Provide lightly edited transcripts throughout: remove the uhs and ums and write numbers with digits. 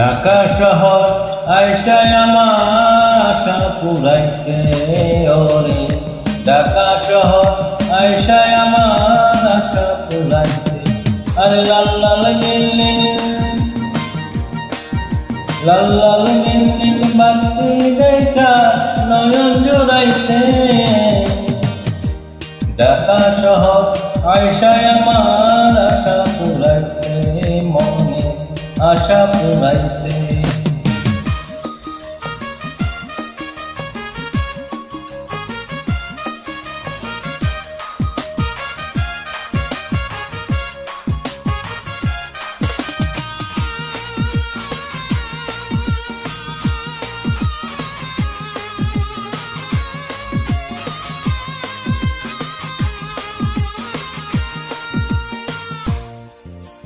ঢাকা শহর আইসায় আমার আশা পুরাইছে ওরে। ঢাকা শহর আইসায় আমার আশা পুরাইছে। আরে লাল লাল নীল নীল লাল লাল নীল নীল বাতি দেখা নয়ন জোড়াইছে। ঢাকা শহর আইসায় আমার আশা পুরাইছে, মনে আশা পুরাইছে।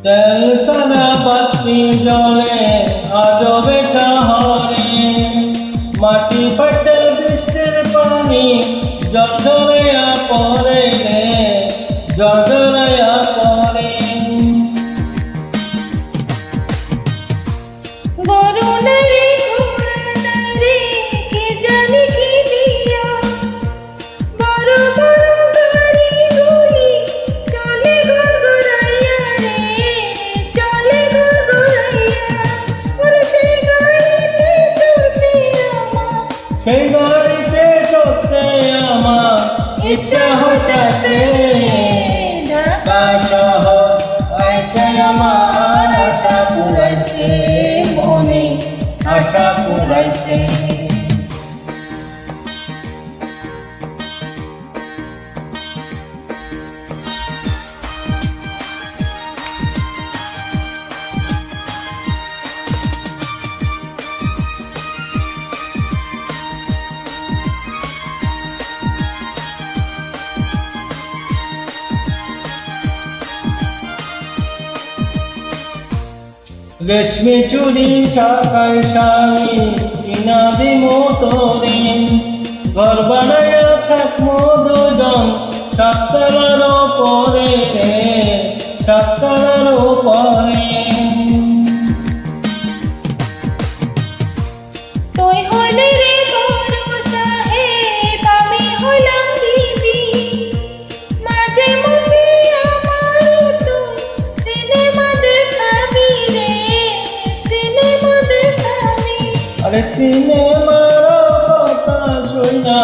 তেল সারা বাতি জলে আজবে শহরে, মাটি ফাটে বৃষ্টির পানি ঝরঝরাইয়া পড়ে রে, ঝরঝরাইয়া পড়ে। সেই গাড়িতে চড়তে আমার ইচ্ছা হইতাছে। ঢাকা শহর আইসায় আমার আশা পুরাইছে, মনে আশা পুরাইছে। রেশমি চুড়ি ঢাকায় শাড়ি কিনা দিমো তোরে, ঘর বানাইয়া থাকমো দুজন সাততলার উপরে রে, সাততলার উপরে। আরে সিনেমার কথা শুনা,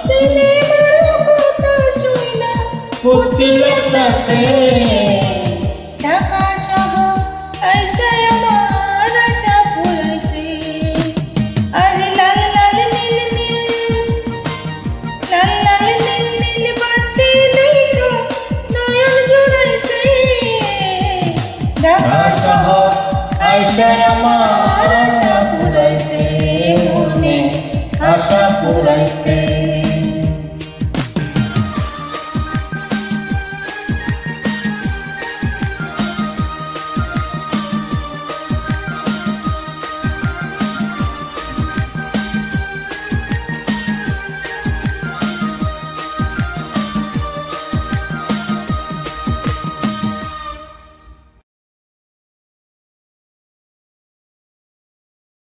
সিনেমার কথা শুনা ফুর্তি লাগতাছে। ঢাকা শহর আইসায় আমার আশা পুরাইছে। আরে লাল লাল নীল নীল লাল লাল নীল নীল বাতি দেখা নয়ন জোড়াইছে। ঢাকা শহর আইসায় আমার আশা পুরাইছে, মনে আশা পুরাইছে।